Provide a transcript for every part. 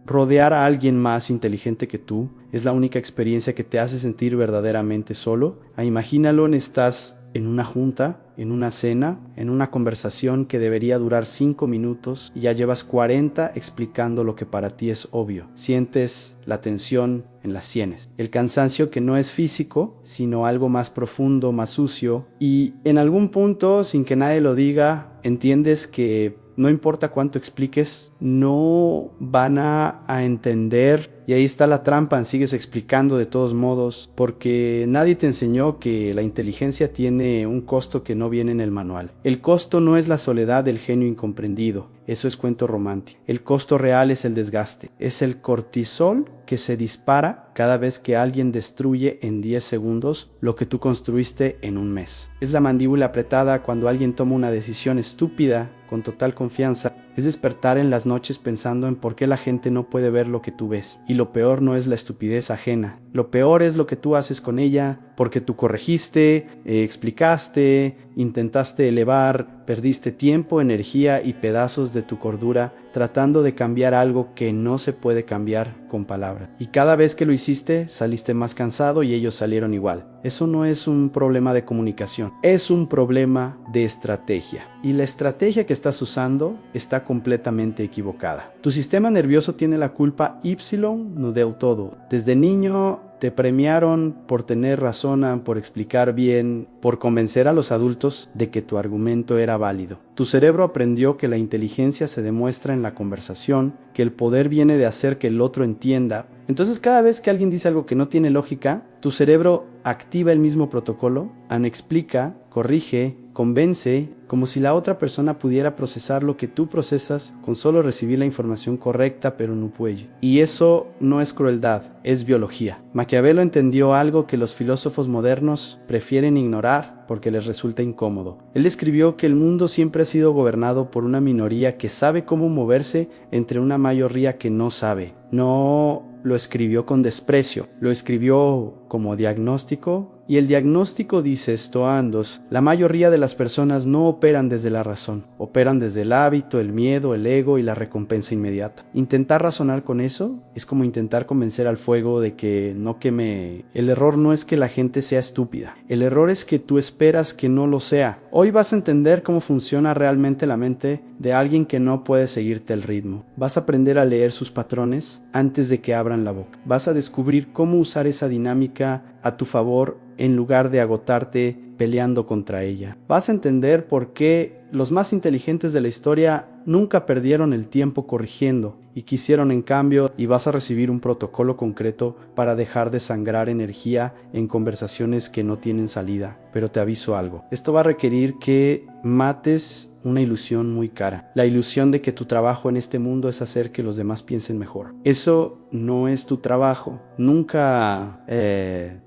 Rodear a alguien más inteligente que tú es la única experiencia que te hace sentir verdaderamente solo. Imagínalo, estás en una junta, en una cena, en una conversación que debería durar 5 minutos y ya llevas 40 explicando lo que para ti es obvio. Sientes la tensión en las sienes, el cansancio que no es físico, sino algo más profundo, más sucio, y en algún punto, sin que nadie lo diga, entiendes que no importa cuánto expliques, no van a entender. Y ahí está la trampa, sigues explicando de todos modos, porque nadie te enseñó que la inteligencia tiene un costo que no viene en el manual. El costo no es la soledad del genio incomprendido, eso es cuento romántico. El costo real es el desgaste, es el cortisol que se dispara cada vez que alguien destruye en 10 segundos lo que tú construiste en un mes. Es la mandíbula apretada cuando alguien toma una decisión estúpida con total confianza. Es despertar en las noches pensando en por qué la gente no puede ver lo que tú ves. Y lo peor no es la estupidez ajena. Lo peor es lo que tú haces con ella, porque tú corregiste, explicaste, intentaste elevar, perdiste tiempo, energía y pedazos de tu cordura tratando de cambiar algo que no se puede cambiar con palabras. Y cada vez que lo hiciste, saliste más cansado y ellos salieron igual. Eso no es un problema de comunicación, es un problema de estrategia. Y la estrategia que estás usando está completamente equivocada. Tu sistema nervioso tiene la culpa ipsilon no del todo. Desde niño te premiaron por tener razón, por explicar bien, por convencer a los adultos de que tu argumento era válido. Tu cerebro aprendió que la inteligencia se demuestra en la conversación, que el poder viene de hacer que el otro entienda. Entonces cada vez que alguien dice algo que no tiene lógica, tu cerebro activa el mismo protocolo, explica, corrige, convence, como si la otra persona pudiera procesar lo que tú procesas con solo recibir la información correcta, pero no puede. Y eso no es crueldad, es biología. Maquiavelo entendió algo que los filósofos modernos prefieren ignorar porque les resulta incómodo. Él escribió que el mundo siempre ha sido gobernado por una minoría que sabe cómo moverse entre una mayoría que no sabe. No lo escribió con desprecio, lo escribió como diagnóstico. Y el diagnóstico dice esto: Andos, la mayoría de las personas no operan desde la razón, operan desde el hábito, el miedo, el ego y la recompensa inmediata. Intentar razonar con eso es como intentar convencer al fuego de que no queme. El error no es que la gente sea estúpida, el error es que tú esperas que no lo sea. Hoy vas a entender cómo funciona realmente la mente de alguien que no puede seguirte el ritmo. Vas a aprender a leer sus patrones antes de que abran la boca. Vas a descubrir cómo usar esa dinámica a tu favor en lugar de agotarte peleando contra ella. Vas a entender por qué los más inteligentes de la historia nunca perdieron el tiempo corrigiendo y quisieron en cambio, y vas a recibir un protocolo concreto para dejar de sangrar energía en conversaciones que no tienen salida. Pero te aviso algo, esto va a requerir que mates una ilusión muy cara, la ilusión de que tu trabajo en este mundo es hacer que los demás piensen mejor. Eso no es tu trabajo, nunca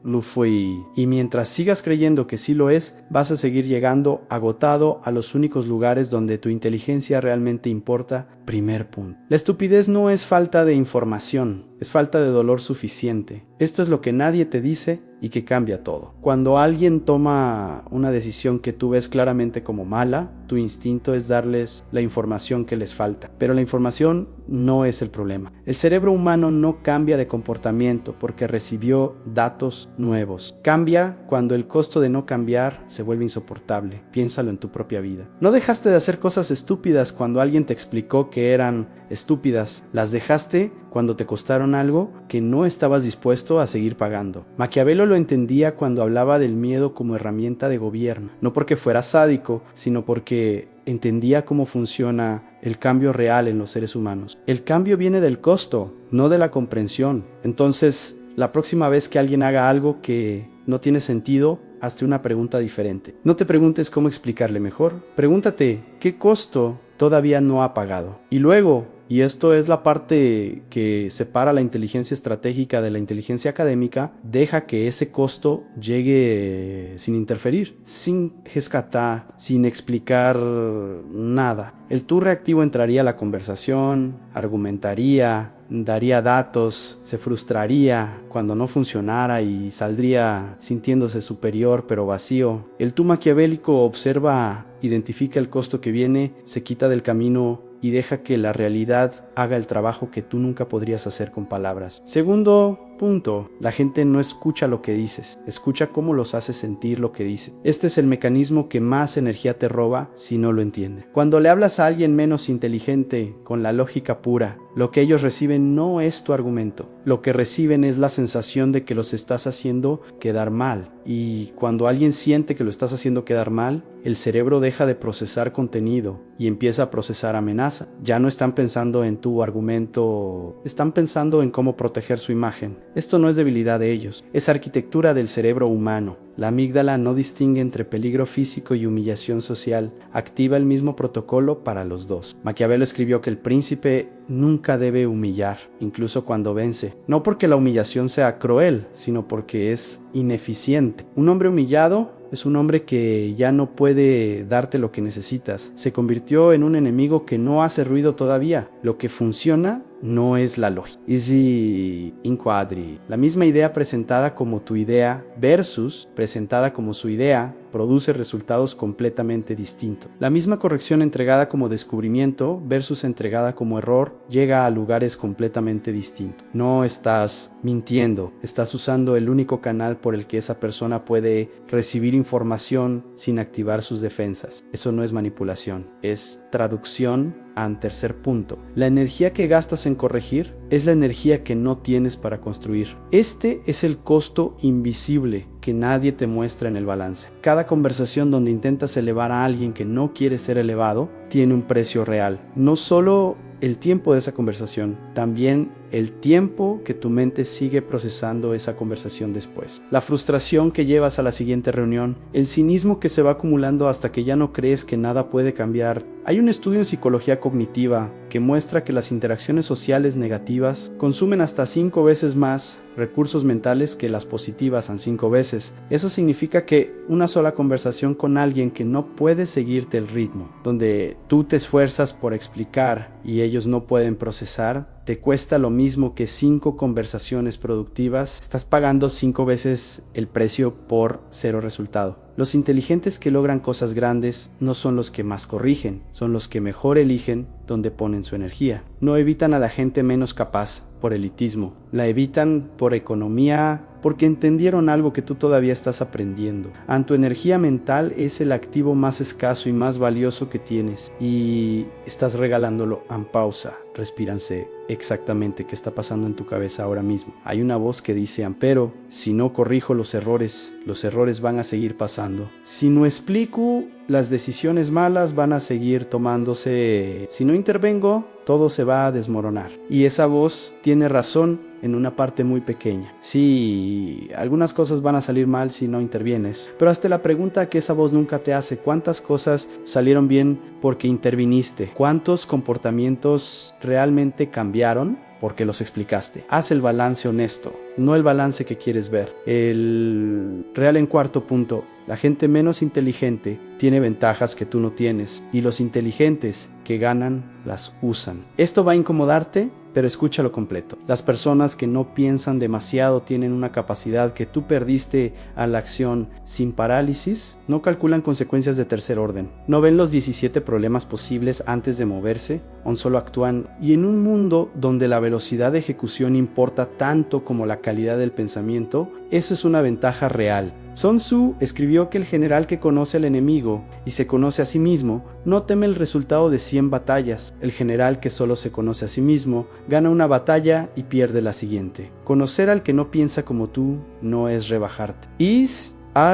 lo fue, y mientras sigas creyendo que sí lo es, vas a seguir llegando agotado a los únicos lugares donde tu inteligencia realmente importa. Primer punto. La estupidez no es falta de información, es falta de dolor suficiente. Esto es lo que nadie te dice y que cambia todo. Cuando alguien toma una decisión que tú ves claramente como mala, tu instinto es darles la información que les falta. Pero la información no es el problema. El cerebro humano no cambia de comportamiento porque recibió datos nuevos. Cambia cuando el costo de no cambiar se vuelve insoportable. Piénsalo en tu propia vida. No dejaste de hacer cosas estúpidas cuando alguien te explicó que eran estúpidas. Las dejaste cuando te costaron algo que no estabas dispuesto a seguir pagando. Maquiavelo lo entendía cuando hablaba del miedo como herramienta de gobierno, no porque fuera sádico, sino porque entendía cómo funciona el cambio real en los seres humanos. El cambio viene del costo, no de la comprensión. Entonces, la próxima vez que alguien haga algo que no tiene sentido, hazte una pregunta diferente. No te preguntes cómo explicarle mejor, pregúntate qué costo todavía no ha pagado. Y luego, y esto es la parte que separa la inteligencia estratégica de la inteligencia académica, deja que ese costo llegue sin interferir, sin rescatar, sin explicar nada. El tú reactivo entraría a la conversación, argumentaría, daría datos, se frustraría cuando no funcionara y saldría sintiéndose superior pero vacío. El tú maquiavélico observa, identifica el costo que viene, se quita del camino y deja que la realidad haga el trabajo que tú nunca podrías hacer con palabras. Segundo punto, la gente no escucha lo que dices, escucha cómo los hace sentir lo que dices. Este es el mecanismo que más energía te roba si no lo entiende. Cuando le hablas a alguien menos inteligente, con la lógica pura, lo que ellos reciben no es tu argumento. Lo que reciben es la sensación de que los estás haciendo quedar mal. Y cuando alguien siente que lo estás haciendo quedar mal, el cerebro deja de procesar contenido y empieza a procesar amenaza. Ya no están pensando en tu argumento, están pensando en cómo proteger su imagen. Esto no es debilidad de ellos, es arquitectura del cerebro humano. La amígdala no distingue entre peligro físico y humillación social, activa el mismo protocolo para los dos. Maquiavelo escribió que el príncipe nunca debe humillar, incluso cuando vence, no porque la humillación sea cruel, sino porque es ineficiente. Un hombre humillado es un hombre que ya no puede darte lo que necesitas. Se convirtió en un enemigo que no hace ruido todavía. Lo que funciona no es la lógica. Easy inquadri. La misma idea presentada como tu idea versus presentada como su idea produce resultados completamente distintos. La misma corrección entregada como descubrimiento versus entregada como error llega a lugares completamente distintos. No estás mintiendo, estás usando el único canal por el que esa persona puede recibir información sin activar sus defensas. Eso no es manipulación, es traducción. Tercer punto, la energía que gastas en corregir es la energía que no tienes para construir. Este es el costo invisible que nadie te muestra en el balance. Cada conversación donde intentas elevar a alguien que no quiere ser elevado tiene un precio real. No solo el tiempo de esa conversación, también el tiempo que tu mente sigue procesando esa conversación después. La frustración que llevas a la siguiente reunión, el cinismo que se va acumulando hasta que ya no crees que nada puede cambiar. Hay un estudio en psicología cognitiva que muestra que las interacciones sociales negativas consumen hasta 5 veces más recursos mentales que las positivas en 5 veces. Eso significa que una sola conversación con alguien que no puede seguirte el ritmo, donde tú te esfuerzas por explicar y ellos no pueden procesar, te cuesta lo mismo que 5 conversaciones productivas. Estás pagando 5 veces el precio por 0 resultado. Los inteligentes que logran cosas grandes no son los que más corrigen, son los que mejor eligen dónde ponen su energía. No evitan a la gente menos capaz por elitismo, la evitan por economía, porque entendieron algo que tú todavía estás aprendiendo. Tu energía mental es el activo más escaso y más valioso que tienes y estás regalándolo. Pausa, respíranse exactamente qué está pasando en tu cabeza ahora mismo. Hay una voz que dice: Ampero, si no corrijo los errores van a seguir pasando. Si no explico, las decisiones malas van a seguir tomándose. Si no intervengo, todo se va a desmoronar. Y esa voz tiene razón en una parte muy pequeña. Sí, algunas cosas van a salir mal si no intervienes, pero hazte la pregunta que esa voz nunca te hace: ¿cuántas cosas salieron bien porque interviniste? ¿Cuántos comportamientos realmente cambiaron porque los explicaste? Haz el balance honesto, no el balance que quieres ver. El real en cuarto punto: la gente menos inteligente tiene ventajas que tú no tienes y los inteligentes que ganan las usan. Esto va a incomodarte, pero escúchalo completo. Las personas que no piensan demasiado tienen una capacidad que tú perdiste a la acción sin parálisis. No calculan consecuencias de tercer orden. No ven los 17 problemas posibles antes de moverse. Aún solo actúan. Y en un mundo donde la velocidad de ejecución importa tanto como la calidad del pensamiento, eso es una ventaja real. Sun Tzu escribió que el general que conoce al enemigo y se conoce a sí mismo no teme el resultado de 100 batallas. El general que solo se conoce a sí mismo gana una batalla y pierde la siguiente. Conocer al que no piensa como tú no es rebajarte.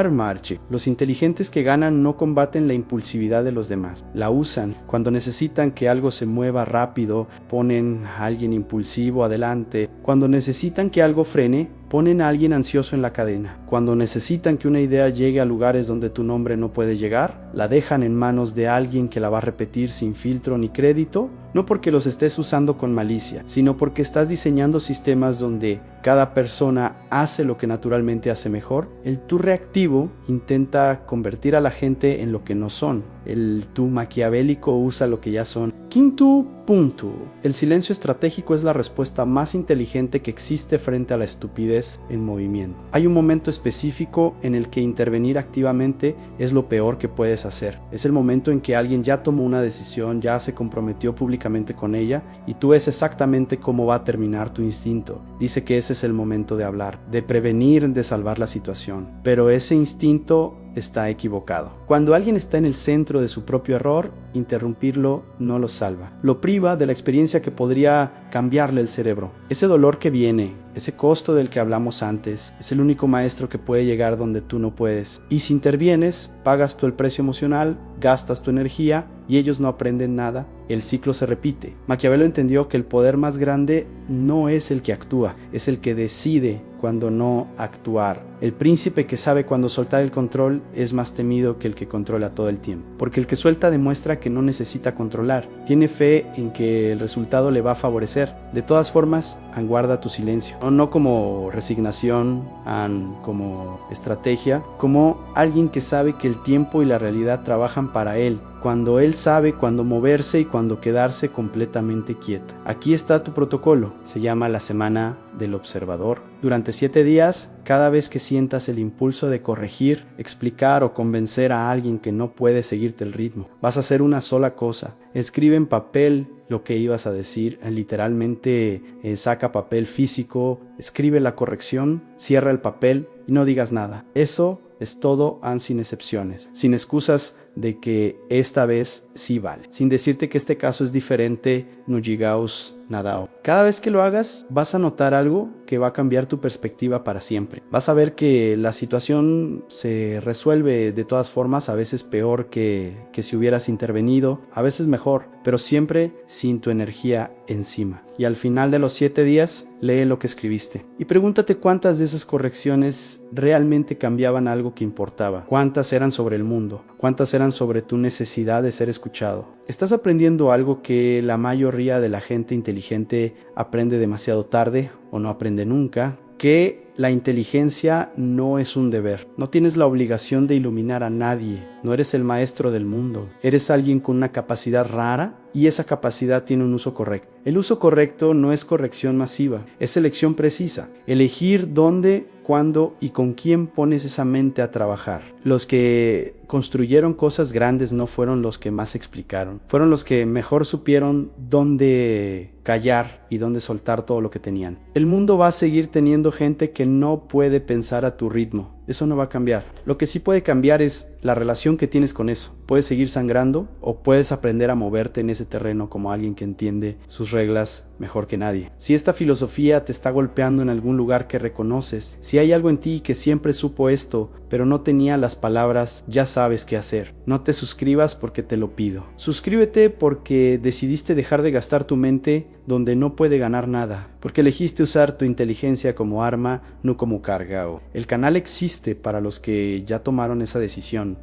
Marche. Los inteligentes que ganan no combaten la impulsividad de los demás, la usan. Cuando necesitan que algo se mueva rápido, ponen a alguien impulsivo adelante. Cuando necesitan que algo frene, ponen a alguien ansioso en la cadena. Cuando necesitan que una idea llegue a lugares donde tu nombre no puede llegar, la dejan en manos de alguien que la va a repetir sin filtro ni crédito, no porque los estés usando con malicia, sino porque estás diseñando sistemas donde cada persona hace lo que naturalmente hace mejor. El tú reactivo intenta convertir a la gente en lo que no son. El tú maquiavélico usa lo que ya son. Quinto Punto. El silencio estratégico es la respuesta más inteligente que existe frente a la estupidez en movimiento. Hay un momento específico en el que intervenir activamente es lo peor que puedes hacer. Es el momento en que alguien ya tomó una decisión, ya se comprometió públicamente con ella y tú ves exactamente cómo va a terminar tu instinto. Dice que ese es el momento de hablar, de prevenir, de salvar la situación. Pero ese instinto está equivocado. Cuando alguien está en el centro de su propio error, interrumpirlo no lo salva. Lo priva de la experiencia que podría cambiarle el cerebro. Ese dolor que viene, ese costo del que hablamos antes, es el único maestro que puede llegar donde tú no puedes. Y si intervienes, pagas tú el precio emocional, gastas tu energía y ellos no aprenden nada. El ciclo se repite. Maquiavelo entendió que el poder más grande no es el que actúa, es el que decide cuando no actuar. El príncipe que sabe cuándo soltar el control es más temido que el que controla todo el tiempo, porque el que suelta demuestra que no necesita controlar, tiene fe en que el resultado le va a favorecer. De todas formas, guarda tu silencio, no como resignación, como estrategia, como alguien que sabe que el tiempo y la realidad trabajan para él, cuando él sabe cuándo moverse y cuándo quedarse completamente quieto. Aquí está tu protocolo, se llama la semana del observador. Durante 7 días, cada vez que sientas el impulso de corregir, explicar o convencer a alguien que no puede seguirte el ritmo, vas a hacer una sola cosa: escribe en papel lo que ibas a decir, literalmente saca papel físico, escribe la corrección, cierra el papel y no digas nada. Eso es todo, sin excepciones, sin excusas de que esta vez sí vale, sin decirte que este caso es diferente, no llegaos nadao. Cada vez que lo hagas, vas a notar algo que va a cambiar tu perspectiva para siempre. Vas a ver que la situación se resuelve de todas formas, a veces peor que si hubieras intervenido, a veces mejor, pero siempre sin tu energía encima. Y al final de los 7 días, lee lo que escribiste y pregúntate cuántas de esas correcciones realmente cambiaban algo que importaba, cuántas eran sobre el mundo, cuántas eran sobre tu necesidad de ser escuchado. ¿Estás aprendiendo algo que la mayoría de la gente inteligente aprende demasiado tarde o no aprende nunca? Que la inteligencia no es un deber. No tienes la obligación de iluminar a nadie. No eres el maestro del mundo. Eres alguien con una capacidad rara y esa capacidad tiene un uso correcto. El uso correcto no es corrección masiva, es elección precisa. Elegir dónde, cuándo y con quién pones esa mente a trabajar. Los que construyeron cosas grandes no fueron los que más explicaron. Fueron los que mejor supieron dónde callar y dónde soltar todo lo que tenían. El mundo va a seguir teniendo gente que no puede pensar a tu ritmo. Eso no va a cambiar. Lo que sí puede cambiar es la relación que tienes con eso. Puedes seguir sangrando o puedes aprender a moverte en ese terreno como alguien que entiende sus reglas mejor que nadie. Si esta filosofía te está golpeando en algún lugar que reconoces, si hay algo en ti que siempre supo esto, pero no tenía las palabras, ya sabes qué hacer. No te suscribas porque te lo pido. Suscríbete porque decidiste dejar de gastar tu mente donde no puede ganar nada, porque elegiste usar tu inteligencia como arma, no como carga. El canal existe para los que ya tomaron esa decisión.